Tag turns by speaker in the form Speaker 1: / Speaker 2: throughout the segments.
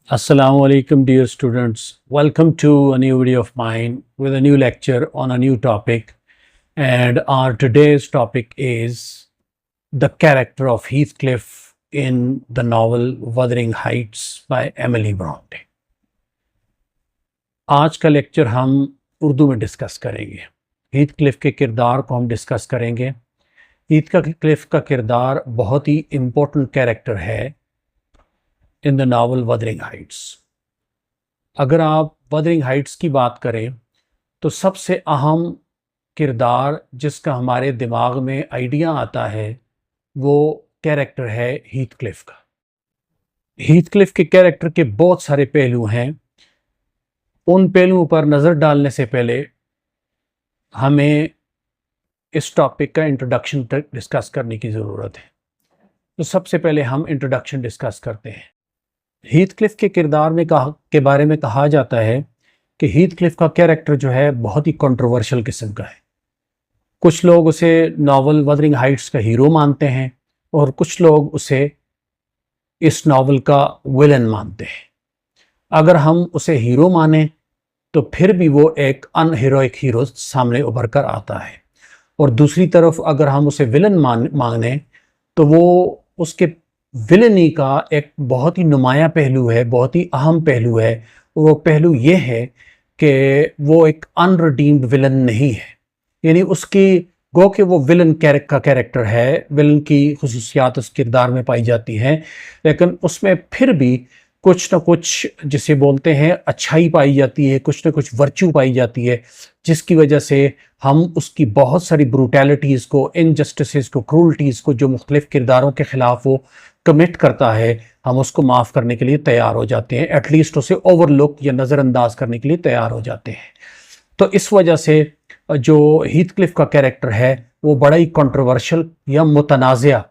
Speaker 1: Assalamu alaikum, dear students. Welcome to a new video of mine with a new lecture on a new topic. And our today's topic is the character of Heathcliff in the novel Wuthering Heights by Emily Bronte. आज का lecture हम उर्दू में discuss करेंगे। Heathcliff के किरदार को हम discuss करेंगे। हीथक्लिफ का किरदार बहुत ही इम्पोर्टेंट कैरेक्टर है in the novel Wuthering Heights. अगर आप वदरिंग हाइट्स की बात करें तो सबसे अहम किरदार जिसका हमारे दिमाग में आइडिया आता है वो कैरेक्टर है हीथक्लिफ का। हीथक्लिफ के कैरेक्टर के बहुत सारे पहलू हैं। उन पहलुओं पर नज़र डालने से पहले हमें इस टॉपिक का इंट्रोडक्शन तक डिस्कस करने की ज़रूरत है। तो सबसे पहले हम इंट्रोडक्शन डिस्कस करते हैं। हीथक्लिफ के किरदार में के बारे में कहा जाता है कि हीथक्लिफ का कैरेक्टर जो है बहुत ही कंट्रोवर्शियल किस्म का है। कुछ लोग उसे नावल वदरिंग हाइट्स का हीरो मानते हैं और कुछ लोग उसे इस नावल का विलन मानते हैं। अगर हम उसे हीरो माने तो फिर भी वो एक अनहीरोइक हीरो सामने उभर कर आता है, और दूसरी तरफ अगर हम उसे विलन माने तो वो उसके विलनी का एक बहुत ही नुमाया पहलू है, बहुत ही अहम पहलू है। वो पहलू ये है कि वो एक अनरिडीम्ड विलन नहीं है, यानी उसकी गो कि वो विलन का कैरेक्टर है, विलन की खुसूसियात उस किरदार में पाई जाती हैं, लेकिन उसमें फिर भी कुछ ना कुछ जिसे बोलते हैं अच्छाई पाई जाती है, कुछ ना कुछ वर्च्यू पाई जाती है, जिसकी वजह से हम उसकी बहुत सारी ब्रूटैलिटीज़ को, इनजस्टिस को, क्रूल्टीज़ को जो मुख्तलिफ किरदारों के ख़िलाफ़ वो कमिट करता है, हम उसको माफ़ करने के लिए तैयार हो जाते हैं, एटलीस्ट उसे ओवरलुक या नज़रअंदाज करने के लिए तैयार हो जाते हैं। तो इस वजह से जो हीथक्लिफ का कैरेक्टर है वो बड़ा ही कंट्रोवर्शियल या मुतनाज़िया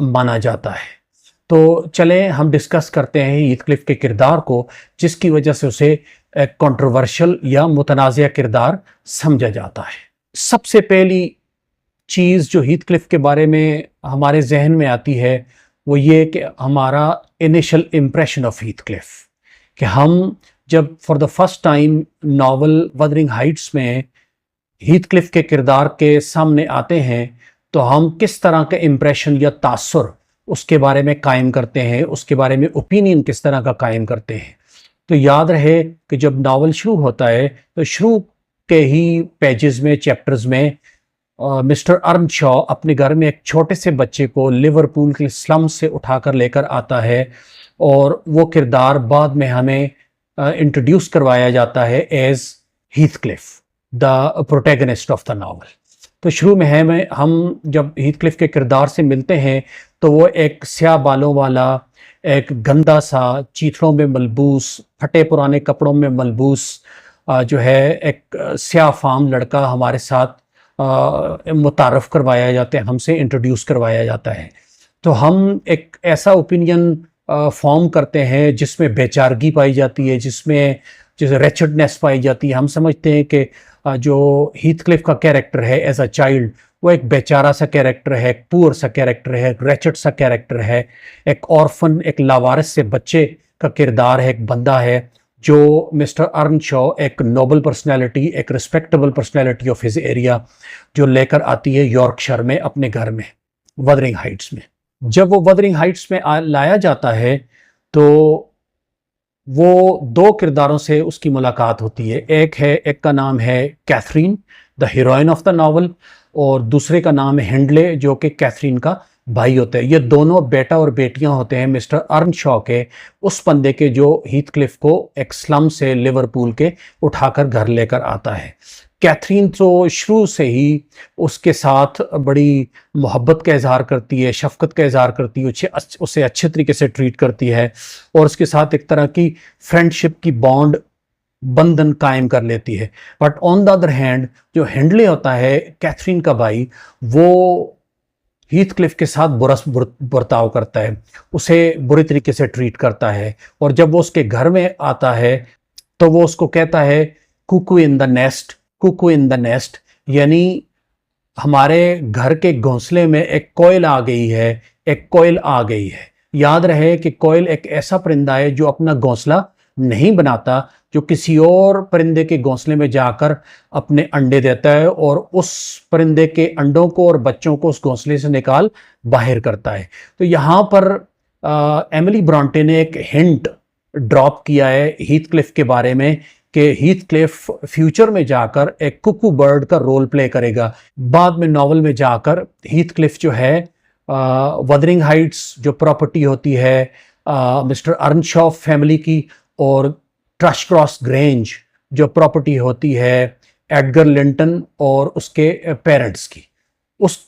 Speaker 1: माना जाता है। तो चलें हम डिस्कस करते हैं हीथक्लिफ के किरदार को, जिसकी वजह से उसे एक कंट्रोवर्शियल या मुतनाज़िया किरदार समझा जाता है। सबसे पहली चीज़ जो हीथक्लिफ के बारे में हमारे जहन में आती है वो ये कि हमारा इनिशियल इम्प्रेशन ऑफ हीथक्लिफ, कि हम जब for the first time novel Wuthering Heights में हीथक्लिफ के किरदार के सामने आते हैं तो हम किस तरह का इम्प्रेशन या तासुर उसके बारे में कायम करते हैं, उसके बारे में ओपिनियन किस तरह का कायम करते हैं। तो याद रहे कि जब नावल शुरू होता है तो शुरू के ही पेजेस में, चैप्टर्स में मिस्टर अर्नशॉ अपने घर में एक छोटे से बच्चे को लिवरपूल के स्लम से उठाकर लेकर आता है, और वो किरदार बाद में हमें इंट्रोड्यूस करवाया जाता है as Heathcliff, the protagonist of the novel. तो शुरू में हम जब हीथक्लिफ के किरदार से मिलते हैं तो वो एक स्याह बालों वाला, एक गंदा सा, चीथड़ों में मलबूस, फटे पुराने कपड़ों में मलबूस जो है एक स्याह फाम लड़का हमारे साथ मुतारफ़ करवाया जाता है, हमसे इंट्रोड्यूस करवाया जाता है। तो हम एक ऐसा ओपिनियन फॉर्म करते हैं जिसमें बेचारगी पाई जाती है, जिसमें जैसे रेचडनेस पाई जाती है। हम समझते हैं कि जो हीथक्लिफ का कैरेक्टर है एज अ चाइल्ड वो एक बेचारा सा कैरेक्टर है, एक पुअर सा कैरेक्टर है, एक रेचड सा कैरेक्टर है, एक ऑर्फन, एक लावारिस से बच्चे का किरदार है, एक बंदा है जो मिस्टर अर्नशॉ एक नोबल पर्सनैलिटी, एक respectable personality of his area जो लेकर आती है यॉर्कशायर में अपने घर में वदरिंग हाइट्स में। जब वो वदरिंग हाइट्स में लाया जाता है तो वो दो किरदारों से उसकी मुलाकात होती है। एक का नाम है Catherine, the heroine of the novel, और दूसरे का नाम है हेंडले जो कि कैथरीन का भाई होते हैं। ये दोनों बेटा और बेटियां होते हैं मिस्टर अर्नशॉ के, उस बंदे के जो हीथक्लिफ को एक स्लम से लिवरपूल के उठाकर घर लेकर आता है। कैथरीन तो शुरू से ही उसके साथ बड़ी मोहब्बत का इजहार करती है, शफकत का इजहार करती है, उसे अच्छे तरीके से ट्रीट करती है और उसके साथ एक तरह की फ्रेंडशिप की बॉन्ड, बंधन कायम कर लेती है। But on the other hand जो हेंडले होता है कैथरीन का भाई, वो हीथक्लिफ के साथ बुरा बर्ताव करता है, उसे बुरी तरीके से ट्रीट करता है, और जब वो उसके घर में आता है तो वो उसको कहता है cuckoo in the nest, cuckoo in the nest, यानी हमारे घर के घोंसले में एक कोयल आ गई है, एक कोयल आ गई है। याद रहे कि कोयल एक ऐसा परिंदा है जो अपना घोंसला नहीं बनाता, जो किसी और परिंदे के घोंसले में जाकर अपने अंडे देता है और उस परिंदे के अंडों को और बच्चों को उस घोंसले से निकाल बाहर करता है। तो यहाँ पर एमिली ब्रॉन्टे ने एक हिंट ड्रॉप किया है हीथक्लिफ के बारे में कि हीथक्लिफ फ्यूचर में जाकर एक कुकू बर्ड का रोल प्ले करेगा। बाद में नॉवल में जाकर हीथक्लिफ जो है वदरिंग हाइट्स जो प्रॉपर्टी होती है मिस्टर अर्नशॉ फैमिली की, और ट्रशक्रॉस ग्रेंज जो प्रॉपर्टी होती है एडगर लिंटन और उसके पेरेंट्स की,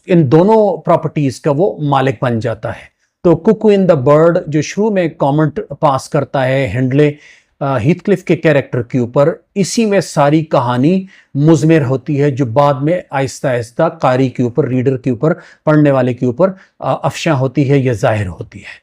Speaker 1: इन दोनों प्रॉपर्टीज का वो मालिक बन जाता है। तो कुकू इन द बर्ड जो शुरू में कमेंट पास करता है हेंडले हीथक्लिफ के कैरेक्टर के ऊपर, इसी में सारी कहानी मुज़मिर होती है, जो बाद में आहिस्ता आहिस्ता कारी के ऊपर, रीडर के ऊपर, पढ़ने वाले के ऊपर अफशा होती है या जाहिर होती है।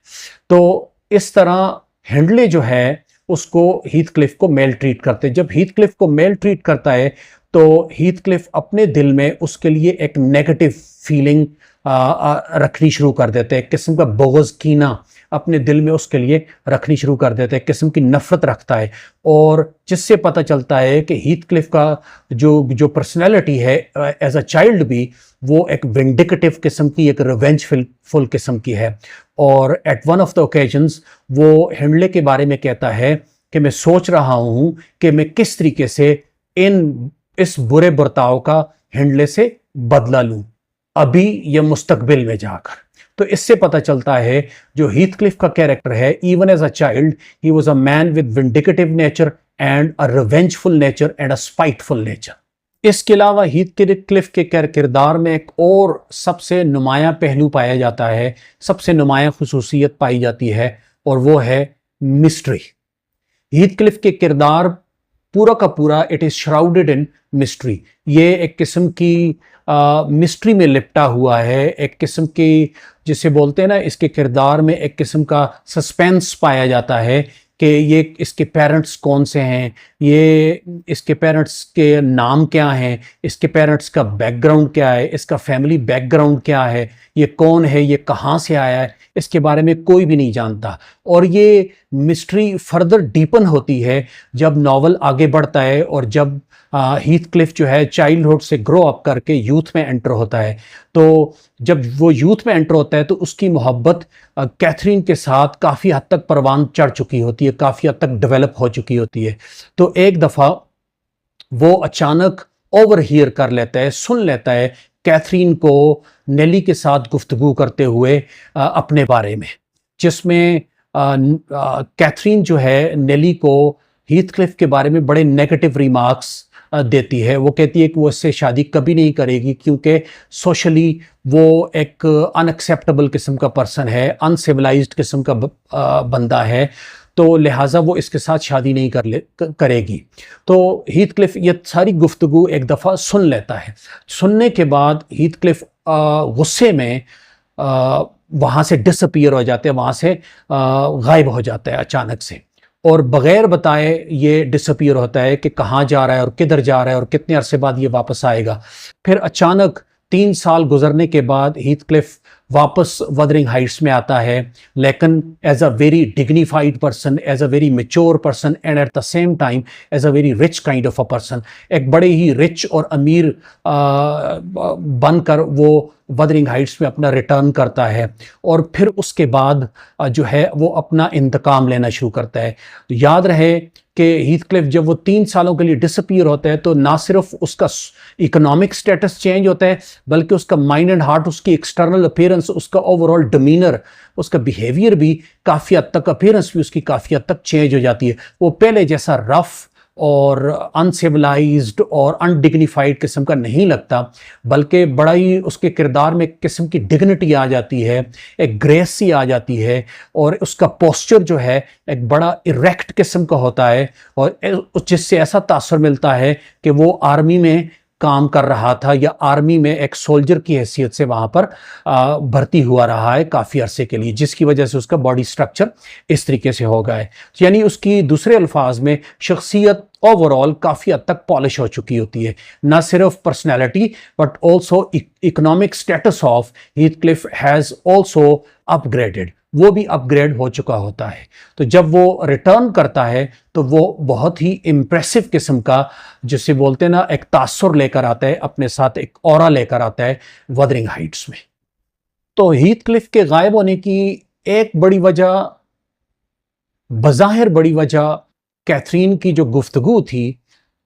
Speaker 1: तो इस तरह हेंडले जो है उसको हीथक्लिफ को मेल ट्रीट करते हैं। जब हीथक्लिफ को मेल ट्रीट करता है तो हीथक्लिफ अपने दिल में उसके लिए एक नेगेटिव फीलिंग रखनी शुरू कर देते हैं, एक किस्म का बोगज़ कीना अपने दिल में उसके लिए रखनी शुरू कर देते हैं, एक किस्म की नफरत रखता है। और जिससे पता चलता है कि हीथक्लिफ का जो पर्सनैलिटी है एज अ चाइल्ड भी, वो एक विंडिकेटिव किस्म की, एक रिवेंजफुल किस्म की है। और at one of the occasions वो हेंडले के बारे में कहता है कि मैं सोच रहा हूँ कि मैं किस तरीके से इस बुरे बर्ताव का हेंडले से बदला लूँ, अभी या मुस्तकबिल में जाकर। तो इससे पता चलता है जो हीथक्लिफ का कैरेक्टर है, even as a child he was a man with vindictive nature and a revengeful nature and a spiteful nature. इसके अलावा हीथक्लिफ के किरदार में एक और सबसे नुमाया पहलू पाया जाता है, सबसे नुमाया खुसूसियत पाई जाती है, और वो है मिस्ट्री। हीथक्लिफ के किरदार पूरा का पूरा it is shrouded in mystery. ये एक किस्म की मिस्ट्री में लिपटा हुआ है, एक किस्म की जिसे बोलते हैं ना, इसके किरदार में एक किस्म का सस्पेंस पाया जाता है कि ये इसके पेरेंट्स कौन से हैं, ये इसके पेरेंट्स के नाम क्या हैं, इसके पेरेंट्स का बैकग्राउंड क्या है, इसका फैमिली बैकग्राउंड क्या है, ये कौन है, ये कहाँ से आया है, इसके बारे में कोई भी नहीं जानता। और ये मिस्ट्री फर्दर डीपन होती है जब नॉवल आगे बढ़ता है और जब हीथक्लिफ जो है चाइल्डहुड से ग्रो अप करके यूथ में एंटर होता है। तो जब वो यूथ में एंटर होता है तो उसकी मोहब्बत कैथरीन के साथ काफ़ी हद तक परवान चढ़ चुकी होती है, काफ़ी हद तक डेवलप हो चुकी होती है। तो एक दफ़ा वो अचानक ओवर हियर कर लेता है, सुन लेता है कैथरीन को नेली के साथ गुफ्तगू करते हुए अपने बारे में, जिसमें कैथरीन जो है नेली को हीथक्लिफ के बारे में बड़े नेगेटिव रिमार्क्स देती है। वो कहती है कि वो इससे शादी कभी नहीं करेगी क्योंकि सोशली वो एक अनएक्सेप्टेबल किस्म का पर्सन है, अनसिविलाइज्ड किस्म का बंदा है, तो लिहाजा वो इसके साथ शादी नहीं करेगी। तो हीथक्लिफ ये सारी गुफ्तगू एक दफ़ा सुन लेता है। सुनने के बाद हीथक्लिफ गुस्से में वहाँ से डिसअपीयर हो जाते हैं, वहाँ से गायब हो जाता है अचानक से, और बग़ैर बताए ये डिसअपीयर होता है कि कहाँ जा रहा है और किधर जा रहा है और कितने अरसे बाद ये वापस आएगा। फिर अचानक 3 साल गुजरने के बाद हीथक्लिफ वापस वदरिंग हाइट्स में आता है, लेकिन as a very dignified person, as a very mature person and at the same time as a very rich kind of a person. एक बड़े ही रिच और अमीर बनकर वो वदरिंग हाइट्स में अपना रिटर्न करता है, और फिर उसके बाद जो है वो अपना इंतकाम लेना शुरू करता है। तो याद रहे कि हीथक्लिफ जब वो 3 सालों के लिए डिसअपीयर होता है तो ना सिर्फ उसका इकोनॉमिक स्टेटस चेंज होता है, बल्कि उसका माइंड एंड हार्ट, उसकी एक्सटर्नल अपीयरेंस, उसका ओवरऑल डिमीनर, उसका बिहेवियर भी काफ़ी हद तक, अपीयरेंस भी उसकी काफ़ी हद तक चेंज हो जाती है। वो पहले जैसा रफ और अनसिविलाइज्ड और अनडिग्निफाइड किस्म का नहीं लगता, बल्कि बड़ा ही उसके किरदार में एक किस्म की डिग्निटी आ जाती है, एक ग्रेस सी आ जाती है, और उसका पोस्चर जो है एक बड़ा इरेक्ट किस्म का होता है, और जिससे ऐसा तासुर मिलता है कि वो आर्मी में काम कर रहा था या आर्मी में एक सोल्जर की हैसियत से वहाँ पर भर्ती हुआ रहा है काफ़ी अरसे के लिए, जिसकी वजह से उसका बॉडी स्ट्रक्चर इस तरीके से हो गया है। यानी उसकी दूसरे अल्फाज में शख्सियत ओवरऑल काफ़ी हद तक पॉलिश हो चुकी होती है, ना सिर्फ personality but also economic status of Heathcliff has also upgraded. वो भी अपग्रेड हो चुका होता है। तो जब वो रिटर्न करता है तो वो बहुत ही इम्प्रेसिव किस्म का, जिसे बोलते हैं ना, एक तासुर लेकर आता है, अपने साथ एक ऑरा लेकर आता है वदरिंग हाइट्स में। तो हीथक्लिफ के गायब होने की एक बड़ी वजह, बज़ाहिर बड़ी वजह, कैथरीन की जो गुफ्तगू थी,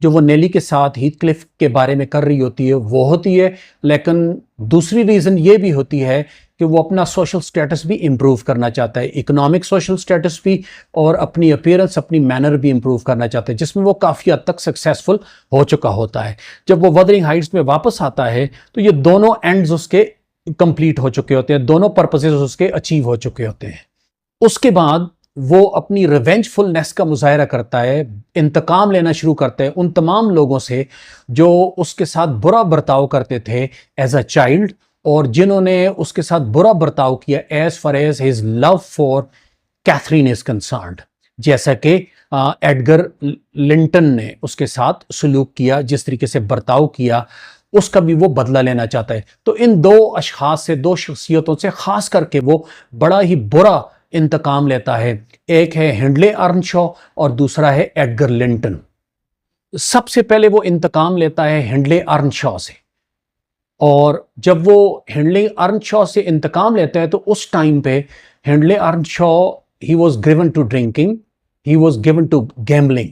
Speaker 1: जो वो नेली के साथ हीथक्लिफ के बारे में कर रही होती है, वो होती है। लेकिन दूसरी रीज़न ये भी होती है कि वो अपना सोशल स्टेटस भी इम्प्रूव करना चाहता है, इकोनॉमिक सोशल स्टेटस भी, और अपनी अपीयरेंस, अपनी मैनर भी इम्प्रूव करना चाहता है, जिसमें वो काफ़ी हद तक सक्सेसफुल हो चुका होता है। जब वो वदरिंग हाइट्स में वापस आता है तो ये दोनों एंड्स उसके कंप्लीट हो चुके होते हैं, दोनों पर्पसेस उसके अचीव हो चुके होते हैं। उसके बाद वो अपनी रिवेंजफुलनेस का मुजाहरा करता है, इंतकाम लेना शुरू करता है उन तमाम लोगों से जो उसके साथ बुरा बर्ताव करते थे एज अ चाइल्ड, और जिन्होंने उसके साथ बुरा बर्ताव किया as far as his love for Catherine is concerned. जैसा कि एडगर लिंटन ने उसके साथ सलूक किया, जिस तरीके से बर्ताव किया, उसका भी वो बदला लेना चाहता है। तो इन दो अशखास से, दो शख्सियतों से खास करके वो बड़ा ही बुरा इंतकाम लेता है। एक है हिंडले अर्नशॉ और दूसरा है एडगर लिंटन। सबसे पहले वो इंतकाम लेता है हिंडले अर्नशॉ से, और जब वो हिंडले अर्नशॉ से इंतकाम लेता है तो उस टाइम पे Hindley Earnshaw he was given to drinking, he was given to gambling.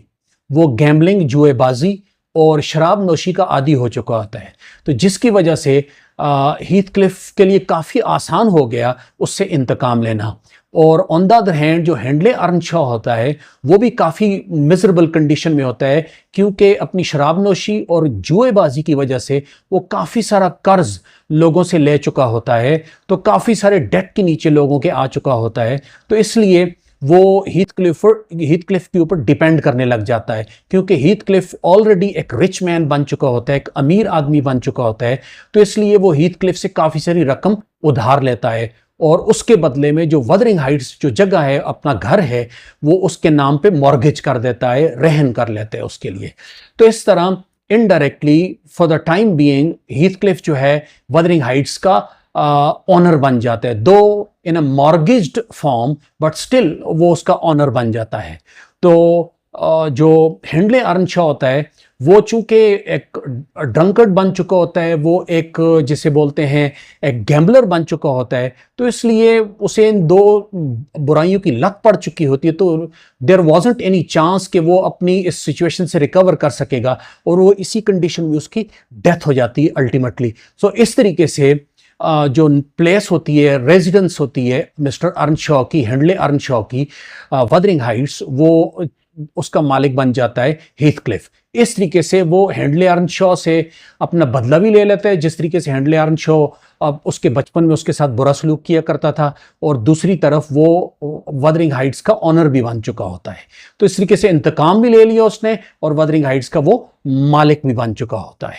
Speaker 1: वो गैम्बलिंग, जुएबाजी और शराब नोशी का आदी हो चुका होता है। तो जिसकी वजह से हीथक्लिफ के लिए काफ़ी आसान हो गया उससे इंतकाम लेना। और ऑन द अदर हैंड जो हिंडले अर्नशॉ होता है वो भी काफ़ी मिजरेबल कंडीशन में होता है, क्योंकि अपनी शराब नोशी और जुएबाजी की वजह से वो काफ़ी सारा कर्ज लोगों से ले चुका होता है, तो काफ़ी सारे डेट के नीचे लोगों के आ चुका होता है। तो इसलिए वो हीथक्लिफ के ऊपर डिपेंड करने लग जाता है, क्योंकि हीथक्लिफ ऑलरेडी एक रिच मैन बन चुका होता है, एक अमीर आदमी बन चुका होता है। तो इसलिए वो हीथक्लिफ से काफ़ी सारी रकम उधार लेता है, और उसके बदले में जो वदरिंग हाइट्स जो जगह है, अपना घर है, वो उसके नाम पे मॉर्गेज कर देता है, रहन कर लेते हैं उसके लिए। तो इस तरह indirectly for the time being Heathcliff जो है वदरिंग हाइट्स का ऑनर बन जाता है, दो इन अ मॉर्गेज्ड फॉर्म, बट स्टिल वो उसका ऑनर बन जाता है। तो जो हिंडले अर्नशॉ होता है वो चूंकि एक ड्रंकर्ड बन चुका होता है, वो एक जिसे बोलते हैं एक गैम्बलर बन चुका होता है, तो इसलिए उसे इन दो बुराइयों की लत पड़ चुकी होती है। तो देयर वाजंट एनी चांस कि वो अपनी इस सिचुएशन से रिकवर कर सकेगा, और वो इसी कंडीशन में उसकी डेथ हो जाती है अल्टीमेटली। सो इस तरीके से जो प्लेस होती है, रेजिडेंस होती है मिस्टर अर्नशॉ की, हिंडले अर्नशॉ की, वदरिंग हाइट्स, वो उसका मालिक बन जाता है हीथक्लिफ। इस तरीके से वो हिंडले अर्नशॉ से अपना बदला भी ले लेता है, जिस तरीके से हिंडले अर्नशॉ अब उसके बचपन में उसके साथ बुरा सलूक किया करता था, और दूसरी तरफ वो वदरिंग हाइट्स का ऑनर भी बन चुका होता है। तो इस तरीके से इंतकाम भी ले लिया उसने, और वदरिंग हाइट्स का वो मालिक भी बन चुका होता है।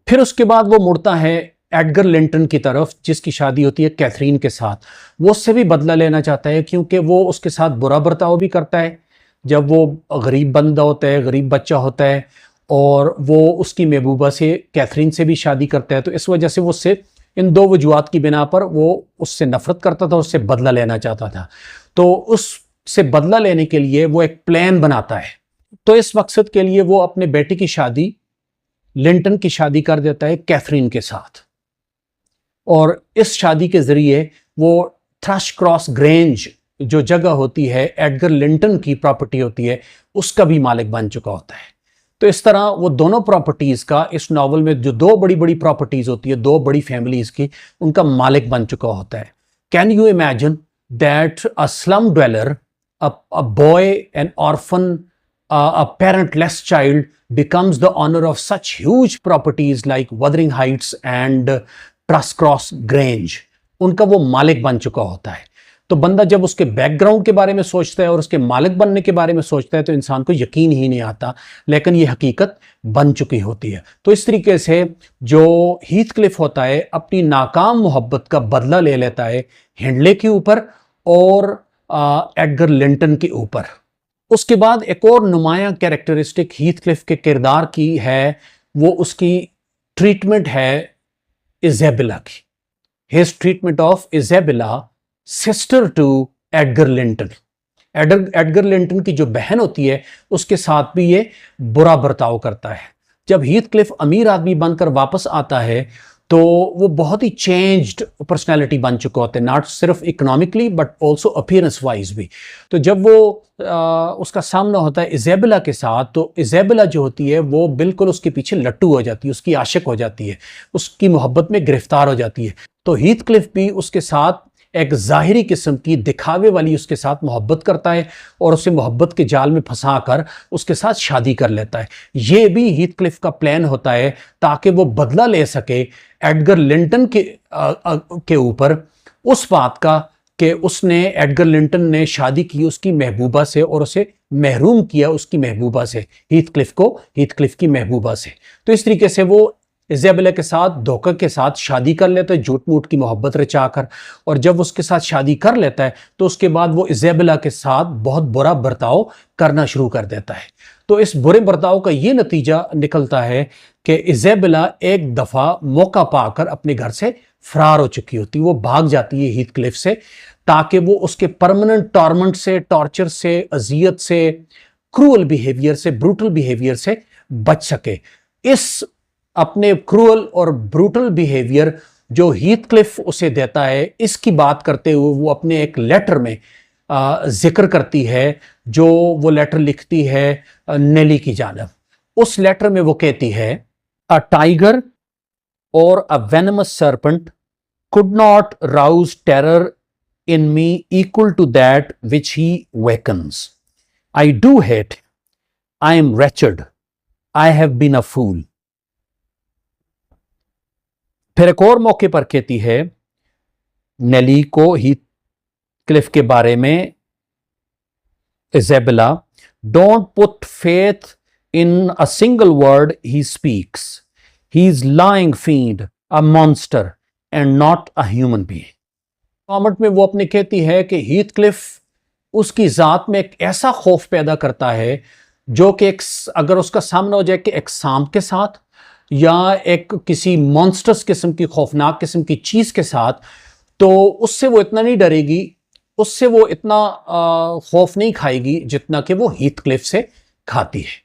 Speaker 1: फिर उसके बाद वो मुड़ता है एडगर लिंटन की तरफ, जिसकी शादी होती है कैथरीन के साथ। वो उससे भी बदला लेना चाहता है, क्योंकि वो उसके साथ बुरा बर्ताव भी करता है जब वो गरीब बंदा होता है, गरीब बच्चा होता है, और वो उसकी महबूबा से, कैथरीन से भी शादी करता है। तो इस वजह से वो उससे, इन दो वजूहात की बिना पर वो उससे नफरत करता था, उससे बदला लेना चाहता था। तो उससे बदला लेने के लिए वो एक प्लान बनाता है। तो इस मकसद के लिए वो अपने बेटे की शादी, लिंटन की शादी कर देता है कैथरीन के साथ, और इस शादी के ज़रिए वो थ्रश क्रॉस ग्रेंज जो जगह होती है, एडगर लिंटन की प्रॉपर्टी होती है, उसका भी मालिक बन चुका होता है। तो इस तरह वो दोनों प्रॉपर्टीज़ का, इस नावल में जो दो बड़ी बड़ी प्रॉपर्टीज़ होती है, दो बड़ी फैमिलीज़ की, उनका मालिक बन चुका होता है। Can you imagine that a slum dweller, a boy, an orphan, a parentless child becomes the owner of such huge properties like Wuthering Heights and Truss Cross Grange? उनका वो मालिक बन चुका होता है। तो बंदा जब उसके बैकग्राउंड के बारे में सोचता है और उसके मालिक बनने के बारे में सोचता है तो इंसान को यकीन ही नहीं आता, लेकिन ये हकीकत बन चुकी होती है। तो इस तरीके से जो हीथक्लिफ होता है अपनी नाकाम मोहब्बत का बदला ले लेता है हिंडले के ऊपर और एडगर लिंटन के ऊपर। उसके बाद एक और नुमायां कैरेक्टरिस्टिक हीथक्लिफ के किरदार की है, वो उसकी ट्रीटमेंट है इज़ेबेला की। His treatment of Isabella sister to Edgar Linton. Edgar Linton की जो बहन होती है उसके साथ भी ये बुरा बर्ताव करता है। जब हीथक्लिफ अमीर आदमी बनकर वापस आता है तो वो बहुत ही चेंज्ड पर्सनैलिटी बन चुका होता है, नॉट सिर्फ economically but also appearance wise भी। तो जब वो उसका सामना होता है इज़ेबेला के साथ, तो इज़ेबेला जो होती है वो बिल्कुल उसके पीछे लट्टू हो जाती है, उसकी आशिक हो जाती है, उसकी मोहब्बत में गिरफ्तार हो जाती है। तो हीथक्लिफ भी उसके साथ एक ज़ाहिरी किस्म की दिखावे वाली उसके साथ मोहब्बत करता है और उसे मोहब्बत के जाल में फंसा कर उसके साथ शादी कर लेता है। ये भी हीथक्लिफ का प्लान होता है ताकि वो बदला ले सके एडगर लिंटन के ऊपर उस बात का कि उसने एडगर लिंटन ने शादी की उसकी महबूबा से और उसे महरूम किया उसकी महबूबा से, हीथक्लिफ की महबूबा से। तो इस तरीके से वो इज़ेबेला के साथ धोखा के साथ शादी कर लेता है, झूठ मूठ की मोहब्बत रचाकर। और जब उसके साथ शादी कर लेता है तो उसके बाद वो इज़ेबेला के साथ बहुत बुरा बर्ताव करना शुरू कर देता है। तो इस बुरे बर्ताव का ये नतीजा निकलता है कि इज़ेबेला एक दफ़ा मौका पाकर अपने घर से फरार हो चुकी होती, वो भाग जाती है हीथक्लिफ से ताकि वो उसके परमानेंट टॉर्मेंट से, टॉर्चर से, अजियत से, क्रूअल बिहेवियर से, ब्रूटल बिहेवियर से बच सके। इस अपने क्रूअल और ब्रूटल बिहेवियर जो हीथक्लिफ उसे देता है, इसकी बात करते हुए वो अपने एक लेटर में जिक्र करती है, जो वो लेटर लिखती है नेली की जानब। उस लेटर में वो कहती है, अ टाइगर और a venomous serpent could not rouse terror in me equal to that which he wakens. I do hate. I am wretched. I have been a fool. फिर एक और मौके पर कहती है नेली को हीथक्लिफ के बारे में, Isabella, don't put faith in a single word he speaks, he is lying fiend, a monster and not a human being. Comment में वो अपने कहती है कि हीथक्लिफ उसकी ज़ात में एक ऐसा खौफ पैदा करता है जो कि अगर उसका सामना हो जाए कि एक सांप के साथ या एक किसी मॉन्स्टर्स किस्म की खौफनाक किस्म की चीज़ के साथ, तो उससे वो इतना नहीं डरेगी, उससे वो इतना खौफ नहीं खाएगी जितना कि वो हीथक्लिफ से खाती है।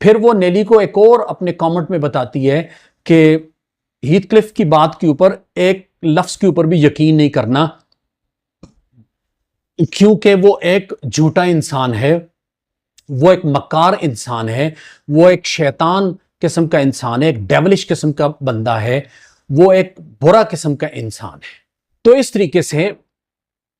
Speaker 1: फिर वो नेली को एक और अपने कमेंट में बताती है कि हीथक्लिफ की बात के ऊपर एक लफ्ज़ के ऊपर भी यकीन नहीं करना, क्योंकि वो एक झूठा इंसान है, वो एक मक्कार इंसान है, वो एक शैतान किस्म का इंसान है, एक डेवलिश किस्म का बंदा है, वो एक बुरा किस्म का इंसान है। तो इस तरीके से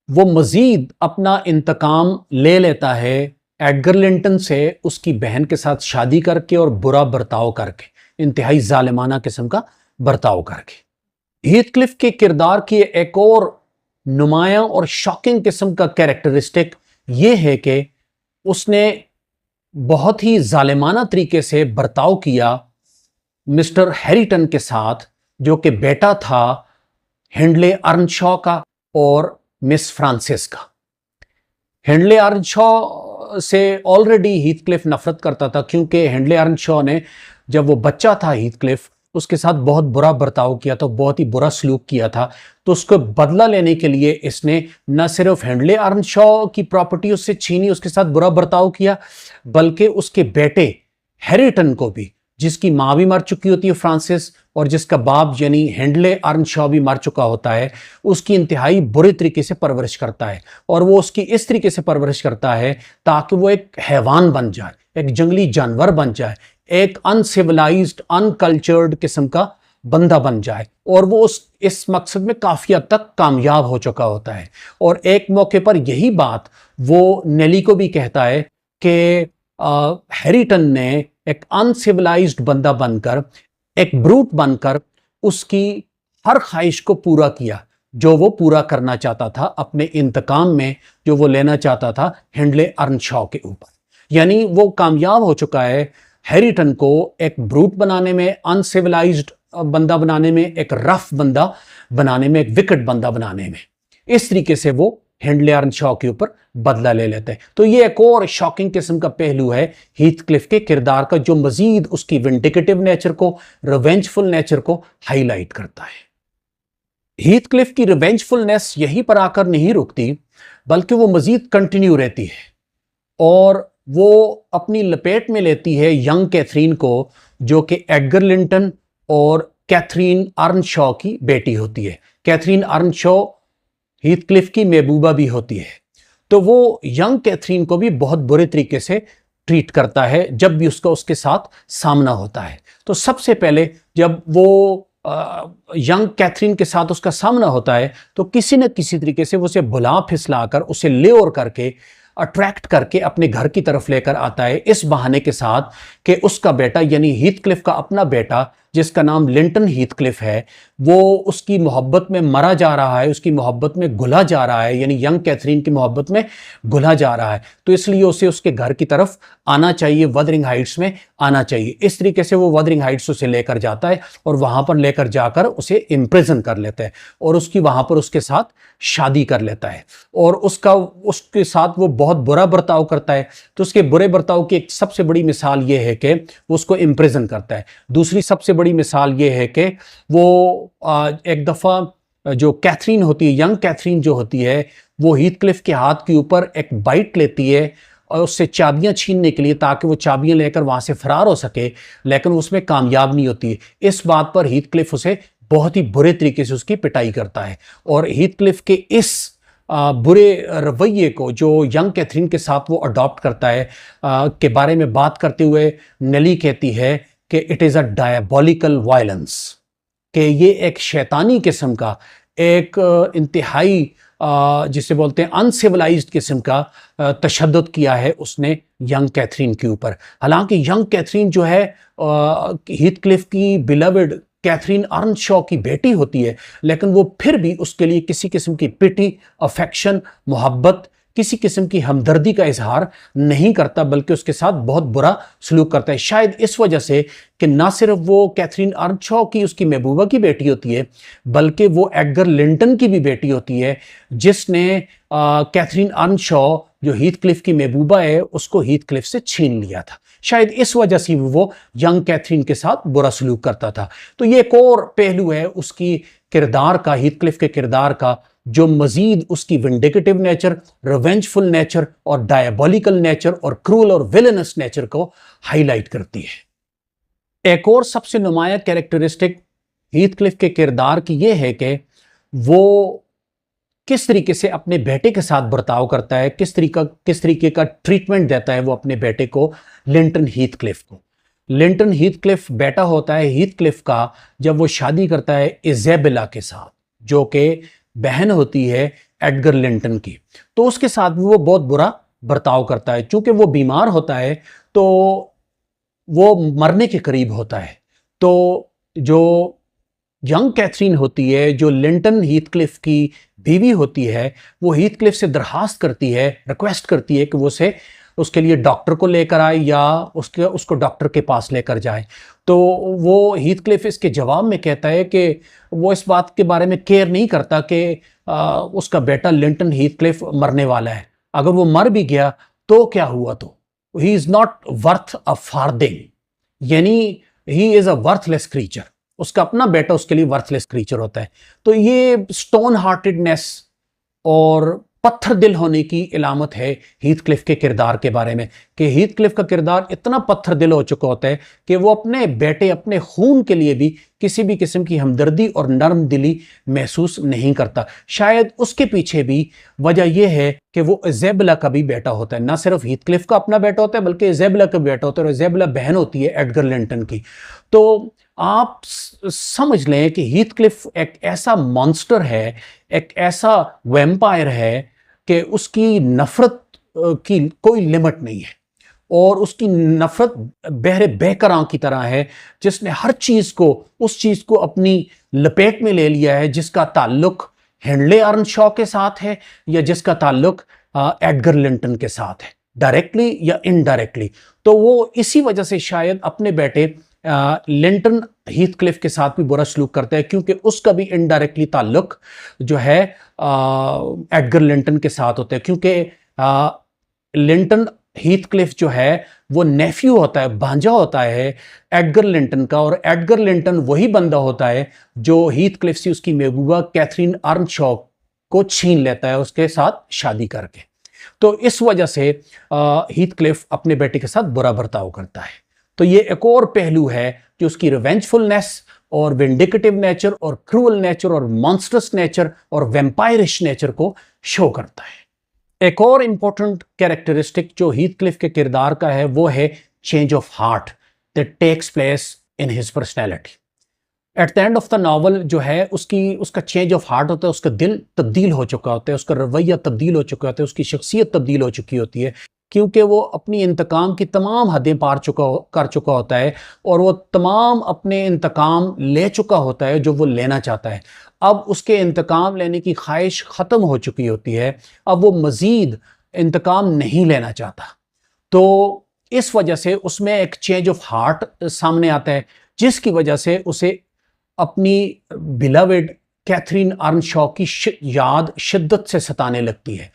Speaker 1: वो मजीद अपना इंतकाम ले लेता है एडगर लिंटन से, उसकी बहन के साथ शादी करके और बुरा बर्ताव करके, इंतहाई जालिमाना किस्म का बर्ताव करके। हीथक्लिफ के किरदार की एक और नुमायां और शॉकिंग किस्म का कैरेक्टरिस्टिक ये है कि उसने बहुत ही जालिमाना तरीके से बर्ताव किया मिस्टर हैरिटन के साथ, जो कि बेटा था हेंडले अर्नशॉ का और मिस फ्रांसिस का। हेंडले अर्नशॉ से ऑलरेडी हीथक्लिफ नफरत करता था, क्योंकि हेंडले अर्नशॉ ने जब वो बच्चा था हीथक्लिफ उसके साथ बहुत बुरा बर्ताव किया था, बहुत ही बुरा सलूक किया था। तो उसको बदला लेने के लिए इसने न सिर्फ हेंडले अर्नशॉ की प्रॉपर्टी उससे छीनी, उसके साथ बुरा बर्ताव किया, बल्कि उसके बेटे हैरिटन को भी, जिसकी माँ भी मर चुकी होती है फ्रांसिस, और जिसका बाप यानी हेंडले अर्नशॉ भी मर चुका होता है, उसकी इंतहाई बुरे तरीके से परवरिश करता है। और वो उसकी इस तरीके से परवरिश करता है ताकि वो एक हैवान बन जाए, एक जंगली जानवर बन जाए, एक अनसिविलाइज्ड अनकल्चर्ड किस्म का बंदा बन जाए। और वो इस मकसद में काफ़ी हद तक कामयाब हो चुका होता है। और एक मौके पर यही बात वो नेली को भी कहता है कि हैरिटन ने एक अनसिविलाइज्ड बंदा बनकर, एक ब्रूट बनकर उसकी हर ख्वाहिश को पूरा किया जो वो पूरा करना चाहता था अपने इंतकाम में, जो वो लेना चाहता था हेंडले अर्नशॉ के ऊपर। यानी वो कामयाब हो चुका है हैरिटन को एक ब्रूट बनाने में, अनसिविलाइज्ड बंदा बनाने में, एक रफ बंदा बनाने में, एक विकेट बंदा बनाने में। इस तरीके से वो हेंडले अर्नशॉ के ऊपर बदला ले लेते हैं। तो ये एक और शॉकिंग किस्म का पहलू है हीथक्लिफ के किरदार का, जो मजीद उसकी विंडिकेटिव नेचर को, रिवेंजफुल नेचर को हाईलाइट करता है। हीथक्लिफ की रिवेंजफुलनेस यहीं पर आकर नहीं रुकती, बल्कि वो मजीद कंटिन्यू रहती है और वो अपनी लपेट में लेती है यंग कैथरीन को, जो कि एडगर लिंटन और कैथरीन अर्नशॉ की बेटी होती है। कैथरीन अर्नशॉ हीथक्लिफ की महबूबा भी होती है। तो वो यंग कैथरीन को भी बहुत बुरे तरीके से ट्रीट करता है जब भी उसके साथ सामना होता है। तो सबसे पहले जब वो यंग कैथरीन के साथ उसका सामना होता है तो किसी न किसी तरीके से वो उसे बुला फिसला कर, उसे ले और करके, अट्रैक्ट करके अपने घर की तरफ लेकर आता है, इस बहाने के साथ कि उसका बेटा यानी हीथक्लिफ का अपना बेटा जिसका नाम लिंटन हीथक्लिफ है, वो उसकी मोहब्बत में मरा जा रहा है, उसकी मोहब्बत में घुला जा रहा है, यानी यंग कैथरीन की मोहब्बत में घुला जा रहा है। तो इसलिए उसे उसके घर की तरफ आना चाहिए, वदरिंग हाइट्स में आना चाहिए। इस तरीके से वो वदरिंग हाइट्स उसे लेकर जाता है और वहां पर लेकर जाकर उसे इम्प्रिजन कर लेता है और उसकी वहां पर उसके साथ शादी कर लेता है और उसके साथ वो बहुत बुरा बर्ताव करता है। तो उसके बुरे बर्ताव की एक सबसे बड़ी मिसाल ये है कि वो उसको इम्प्रिजन करता है। दूसरी सबसे बड़ी मिसाल ये है कि वो एक दफ़ा जो कैथरीन होती है, यंग कैथरीन जो होती है, वो हीथक्लिफ के हाथ के ऊपर एक बाइट लेती है और उससे चाबियां छीनने के लिए, ताकि वो चाबियां लेकर वहां से फरार हो सके, लेकिन उसमें कामयाब नहीं होती है। इस बात पर हीथक्लिफ उसे बहुत ही बुरे तरीके से उसकी पिटाई करता है और हीथक्लिफ के इस बुरे रवैये को जो यंग कैथरीन के साथ वो अडॉप्ट करता है के बारे में बात करते हुए नेली कहती है कि it is a diabolical violence, कि ये एक शैतानी किस्म का, एक इंतहाई जिसे बोलते हैं अनसिविलाइज्ड किस्म का तशद्दुद किया है उसने यंग कैथरीन के ऊपर। हालांकि यंग कैथरीन जो है हीथक्लिफ की बिलवड कैथरीन अर्नशॉ की बेटी होती है, लेकिन वो फिर भी उसके लिए किसी किस्म की पिटी, अफेक्शन, मोहब्बत, किसी किस्म की हमदर्दी का इजहार नहीं करता, बल्कि उसके साथ बहुत बुरा सलूक करता है। शायद इस वजह से कि ना सिर्फ वो कैथरीन अर्नशॉ की, उसकी महबूबा की बेटी होती है, बल्कि वो एडगर लिंटन की भी बेटी होती है, जिसने कैथरीन अर्नशॉ जो हीथक्लिफ की महबूबा है उसको हीथक्लिफ से छीन लिया था। शायद इस वजह से वो यंग कैथरीन के साथ बुरा सलूक करता था। तो ये एक और पहलू है उसकी किरदार का, हीथक्लिफ के किरदार का, जो मजीद उसकी विंडिकेटिव नेचर, रिवेंजफुल नेचर और डायबॉलिकल नेचर और क्रूअल और विलेनस नेचर को हाईलाइट करती है। एक और सबसे नुमाया कैरेक्टरिस्टिक हीथक्लिफ के किरदार की यह है कि वो किस तरीके से अपने बेटे के साथ बर्ताव करता है, किस तरीके का ट्रीटमेंट देता है वो अपने बेटे को, लिंटन हीथक्लिफ को। लिंटन हीथक्लिफ बेटा होता है हीथक्लिफ का जब वो शादी करता है इज़ेबेला के साथ, जो कि बहन होती है एडगर लिंटन की। तो उसके साथ भी वो बहुत बुरा बर्ताव करता है। चूंकि वो बीमार होता है तो वो मरने के करीब होता है। तो जो यंग कैथरीन होती है, जो लिंटन हीथक्लिफ की बीवी होती है, वो हीथक्लिफ से दरखास्त करती है, रिक्वेस्ट करती है कि वो उसके लिए डॉक्टर को लेकर आए या उसको डॉक्टर के पास लेकर जाए। तो वो हीथक्लिफ इसके जवाब में कहता है कि वो इस बात के बारे में केयर नहीं करता कि उसका बेटा लिंटन हीथक्लिफ मरने वाला है। अगर वो मर भी गया तो क्या हुआ, तो ही इज़ नॉट वर्थ अ फार्दिंग, यानी he is a worthless creature. उसका अपना बेटा उसके लिए वर्थलेस क्रीचर होता है। तो ये स्टोन हार्टेडनेस और पत्थर दिल होने की इलामत है हीथक्लिफ के किरदार के बारे में, कि हीथक्लिफ का किरदार इतना पत्थर दिल हो चुका होता है कि वो अपने बेटे, अपने खून के लिए भी किसी भी किस्म की हमदर्दी और नरम दिली महसूस नहीं करता। शायद उसके पीछे भी वजह यह है कि वो इज़ेबेला का भी बेटा होता है। ना सिर्फ हीथक्लिफ का अपना बेटा होता है, बल्कि इज़ेबेला का बेटा होता है, और इज़ेबेला बहन होती है एडगर लिंटन की। तो आप समझ लें कि हीथक्लिफ एक ऐसा मॉन्स्टर है, एक ऐसा वैम्पायर है कि उसकी नफरत की कोई लिमिट नहीं है और उसकी नफरत बहरे बेकरां की तरह है, जिसने हर चीज को, उस चीज को अपनी लपेट में ले लिया है जिसका ताल्लुक हेनले अर्नशॉ के साथ है या जिसका ताल्लुक एडगर लिंटन के साथ है, डायरेक्टली या इनडायरेक्टली। तो वो इसी वजह से शायद अपने बेटे लिंटन हीथक्लिफ के साथ भी बुरा सलूक करता है, क्योंकि उसका भी इनडायरेक्टली ताल्लुक जो है एडगर लिंटन के साथ होता है। क्योंकि लिंटन हीथक्लिफ जो है वो नेफ्यू होता है, भांजा होता है एडगर लिंटन का, और एडगर लिंटन वही बंदा होता है जो हीथक्लिफ से उसकी महबूबा कैथरीन अर्नशॉ को छीन लेता है उसके साथ शादी करके। तो इस वजह से हीथक्लिफ अपने बेटे के साथ बुरा बर्ताव करता है। तो ये एक और पहलू है जो उसकी रिवेंजफुलनेस और विंडिकेटिव नेचर और क्रूअल नेचर और मॉन्स्टरस नेचर और वैम्पायरिश नेचर को शो करता है। एक और इंपॉर्टेंट कैरेक्टरिस्टिक जो हीथक्लिफ के किरदार का है वो है change of heart that takes place in his personality. At the end of the novel जो है उसका चेंज ऑफ हार्ट होता है, उसका दिल तब्दील हो चुका होता है, उसका रवैया तब्दील हो चुका होता है, उसकी शख्सियत तब्दील हो चुकी होती है, क्योंकि वो अपनी इंतकाम की तमाम हदें पार कर चुका होता है और वो तमाम अपने इंतकाम ले चुका होता है जो वो लेना चाहता है। अब उसके इंतकाम लेने की ख्वाहिश ख़त्म हो चुकी होती है, अब वो मज़ीद इंतकाम नहीं लेना चाहता। तो इस वजह से उसमें एक चेंज ऑफ हार्ट सामने आता है, जिसकी वजह से उसे अपनी बिलवेड कैथरीन अर्नशॉ की याद शिद्दत से सताने लगती है।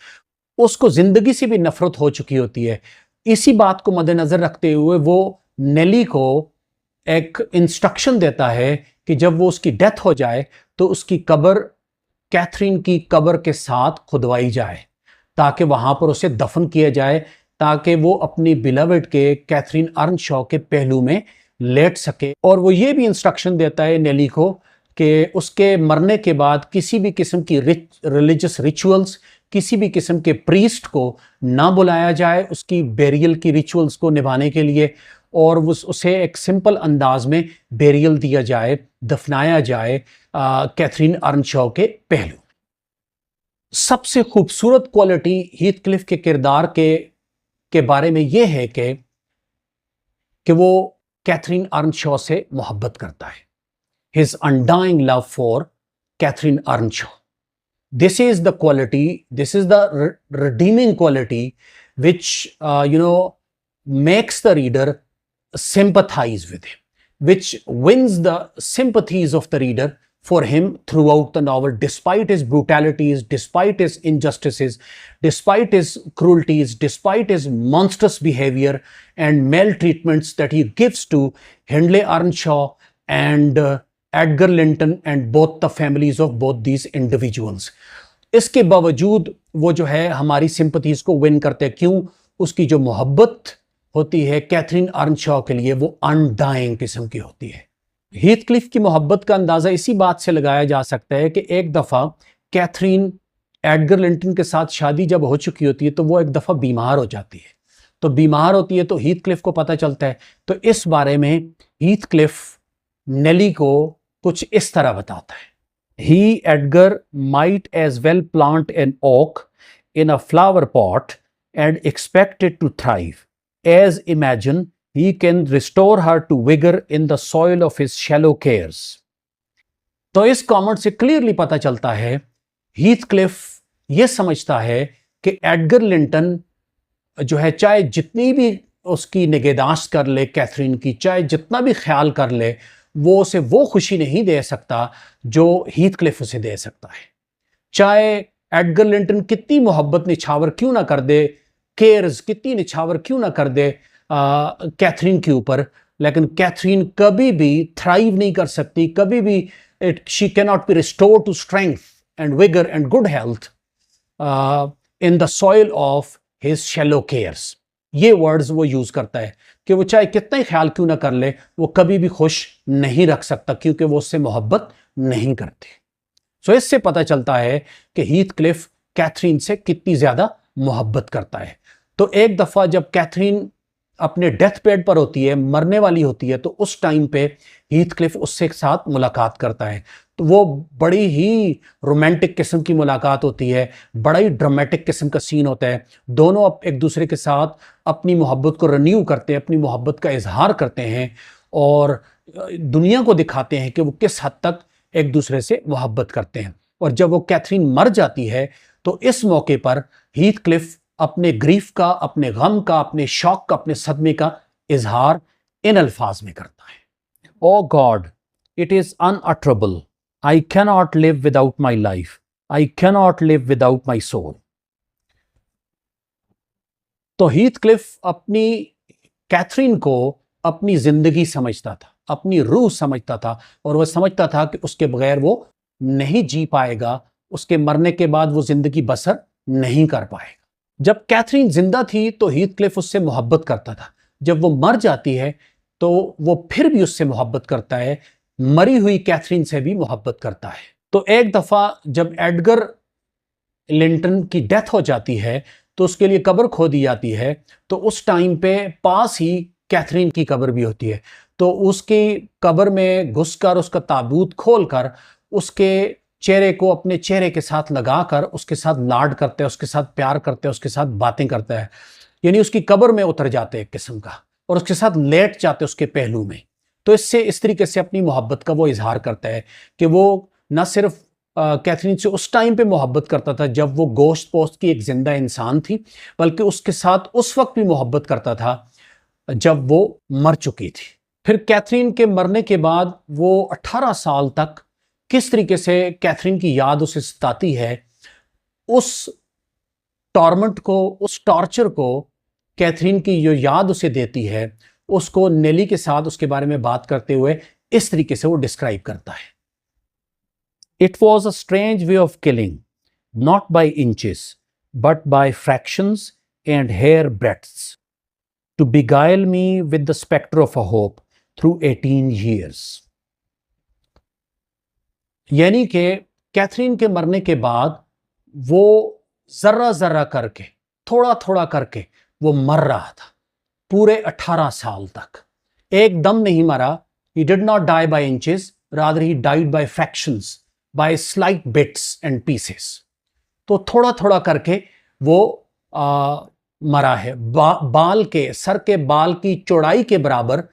Speaker 1: उसको जिंदगी से भी नफरत हो चुकी होती है। इसी बात को मद्देनजर रखते हुए वो नेली को एक इंस्ट्रक्शन देता है कि जब वो उसकी डेथ हो जाए तो उसकी कब्र कैथरीन की कब्र के साथ खुदवाई जाए, ताकि वहां पर उसे दफन किया जाए, ताकि वो अपनी बिलवेड के कैथरीन अर्नशॉ के पहलू में लेट सके। और वो ये भी इंस्ट्रक्शन देता है नेली को कि उसके मरने के बाद किसी भी किस्म की रिलीजियस रिचुअल्स, किसी भी किस्म के प्रीस्ट को ना बुलाया जाए उसकी बेरियल की रिचुअल्स को निभाने के लिए, और उसे एक सिंपल अंदाज में बेरियल दिया जाए, दफनाया जाए कैथरीन अर्नशॉ के पहलू। सबसे खूबसूरत क्वालिटी हीथक्लिफ के किरदार के बारे में यह है कि वो कैथरीन अर्नशॉ से मोहब्बत करता है। His undying love for Catherine Earnshaw. This is the quality, this is the redeeming quality which makes the reader sympathize with him, which wins the sympathies of the reader for him throughout the novel, despite his brutalities, despite his injustices, despite his cruelties, despite his monstrous behavior and maltreatments that he gives to Hindley Earnshaw and Edgar Linton and both the families of both these individuals. इसके बावजूद वो जो है हमारी sympathies को win करते हैं। क्यों? उसकी जो मोहब्बत होती है कैथरीन अर्नशॉ के लिए वो अनडाइंग किस्म की होती है। हीथक्लिफ की मोहब्बत का अंदाज़ा इसी बात से लगाया जा सकता है कि एक दफ़ा कैथरीन एडगर लिंटन के साथ शादी जब हो चुकी होती है तो वो एक दफ़ा बीमार हो जाती है। तो बीमार होती है तो हीथक्लिफ को पता चलता है। तो इस बारे में हीथक्लिफ नेली को कुछ इस तरह बताता है। He, Edgar, might as well plant an oak in a flower pot and expect it to thrive, as imagine he can restore her to vigor in the soil of his shallow cares. तो इस comment से clearly पता चलता है Heathcliff ये समझता है कि एडगर लिंटन जो है चाहे जितनी भी उसकी निगहदाश्त कर ले कैथरीन की, चाहे जितना भी ख्याल कर ले, वो उसे वो खुशी नहीं दे सकता जो हीथक्लिफ उसे दे सकता है। चाहे एडगर लिंटन कितनी मोहब्बत निछावर क्यों ना कर दे, केयर्स कितनी निछावर क्यों ना कर दे कैथरीन के ऊपर, लेकिन कैथरीन कभी भी थ्राइव नहीं कर सकती, कभी भी she can not be restore to strength and vigour and good health in the soil of his shallow cares. ये वर्ड्स वो यूज करता है कि वो चाहे कितना ही ख्याल क्यों ना कर ले, वो कभी भी खुश नहीं रख सकता, क्योंकि वो उससे मोहब्बत नहीं करती। सो इससे पता चलता है कि हीथक्लिफ कैथरीन से कितनी ज्यादा मोहब्बत करता है। तो एक दफा जब कैथरीन अपने डेथ बेड पर होती है, मरने वाली होती है, तो उस टाइम पे हीथक्लिफ उससे साथ मुलाकात करता है। तो वो बड़ी ही रोमांटिक किस्म की मुलाकात होती है, बड़ा ही ड्रामेटिक किस्म का सीन होता है। दोनों एक दूसरे के साथ अपनी मोहब्बत को रिन्यू करते हैं, अपनी मोहब्बत का इजहार करते हैं और दुनिया को दिखाते हैं कि वो किस हद तक एक दूसरे से मोहब्बत करते हैं। और जब वो कैथरीन मर जाती है तो इस मौके पर हीथक्लिफ अपने ग्रीफ का, अपने गम का, अपने शौक का, अपने सदमे का इजहार इन अल्फाज में करता है। O God, it is unutterable, I cannot live without my life, I cannot live without my soul. तो हीथक्लिफ अपनी कैथरीन को अपनी जिंदगी समझता था, अपनी रूह समझता था, और वह समझता था कि उसके बगैर वो नहीं जी पाएगा, उसके मरने के बाद वो जिंदगी बसर नहीं कर पाएगा। जब कैथरीन जिंदा थी तो हीथक्लिफ उससे मोहब्बत करता था, जब वो मर जाती है तो वो फिर भी उससे मोहब्बत करता है, मरी हुई कैथरीन से भी मोहब्बत करता है। तो एक दफा जब एडगर लिंटन की डेथ हो जाती है तो उसके लिए कब्र खोदी जाती है, तो उस टाइम पे पास ही कैथरीन की कब्र भी होती है। तो उसकी कब्र में घुसकर, उसका ताबूत खोलकर, उसके चेहरे को अपने चेहरे के साथ लगाकर उसके साथ लाड करते हैं, उसके साथ प्यार करते हैं, उसके साथ बातें करता है, यानी उसकी कब्र में उतर जाते हैं एक किस्म का, और उसके साथ लेट जाते उसके पहलू में। तो इससे इस तरीके से अपनी मोहब्बत का वो इजहार करता है कि वो न सिर्फ कैथरीन से उस टाइम पे मोहब्बत करता था जब वो गोश्त पोस्ट की एक जिंदा इंसान थी, बल्कि उसके साथ उस वक्त भी मोहब्बत करता था जब वो मर चुकी थी। फिर कैथरीन के मरने के बाद वो 18 साल तक किस तरीके से कैथरीन की याद उसे सताती है, उस टॉर्मेंट को, उस टॉर्चर को कैथरीन की जो याद उसे देती है, उसको नेली के साथ उसके बारे में बात करते हुए इस तरीके से वो डिस्क्राइब करता है। It was a strange way of killing, not by inches, but by fractions and hair breadths, to beguile me with the spectre of a hope through 18 years. यानी कि कैथरीन के मरने के बाद वो जर्रा जर्रा करके, थोड़ा थोड़ा करके वो मर रहा था पूरे 18 साल तक। एकदम नहीं मरा। He did not die by inches, rather he died by fractions, by slight bits and pieces. तो थोड़ा थोड़ा करके वो मरा है। बाल के, सर के बाल की चौड़ाई के बराबर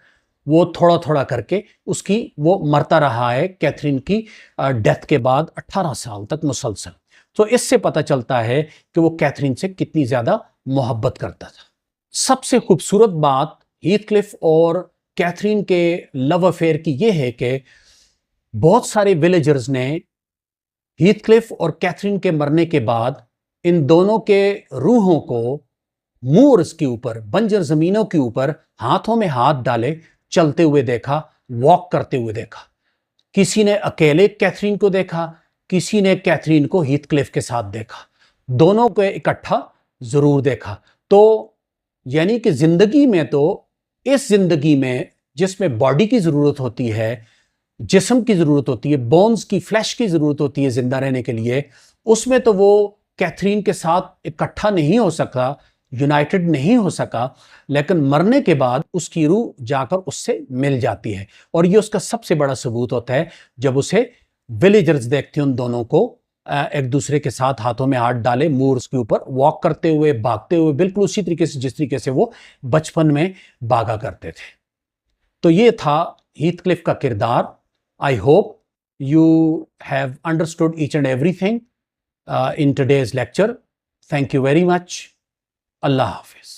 Speaker 1: वो थोड़ा थोड़ा करके उसकी वो मरता रहा है कैथरीन की डेथ के बाद 18 साल तक मुसलसल। तो इससे पता चलता है कि वो कैथरीन से कितनी ज्यादा मोहब्बत करता था। सबसे खूबसूरत बात हीथक्लिफ और कैथरीन के लव अफेयर की यह है कि बहुत सारे विलेजर्स ने हीथक्लिफ और कैथरीन के मरने के बाद इन दोनों के रूहों को मूर्स के ऊपर, बंजर जमीनों के ऊपर हाथों में हाथ डाले चलते हुए देखा, वॉक करते हुए देखा। किसी ने अकेले कैथरीन को देखा, किसी ने कैथरीन को हीथक्लिफ के साथ देखा, दोनों को इकट्ठा जरूर देखा। तो यानी कि जिंदगी में, तो इस जिंदगी में जिसमें बॉडी की जरूरत होती है, जिस्म की जरूरत होती है, बोन्स की, फ्लैश की जरूरत होती है जिंदा रहने के लिए, उसमें तो वो कैथरीन के साथ इकट्ठा नहीं हो सका, यूनाइटेड नहीं हो सका, लेकिन मरने के बाद उसकी रूह जाकर उससे मिल जाती है। और ये उसका सबसे बड़ा सबूत होता है जब उसे विलेजर्स देखते हैं उन दोनों को एक दूसरे के साथ हाथों में हाथ डाले मूर्स के ऊपर वॉक करते हुए, भागते हुए, बिल्कुल उसी तरीके से जिस तरीके से वो बचपन में भागा करते थे। तो ये था हीथक्लिफ का किरदार। I hope you have understood each and everything in today's lecture. Thank you very much. Allah Hafiz.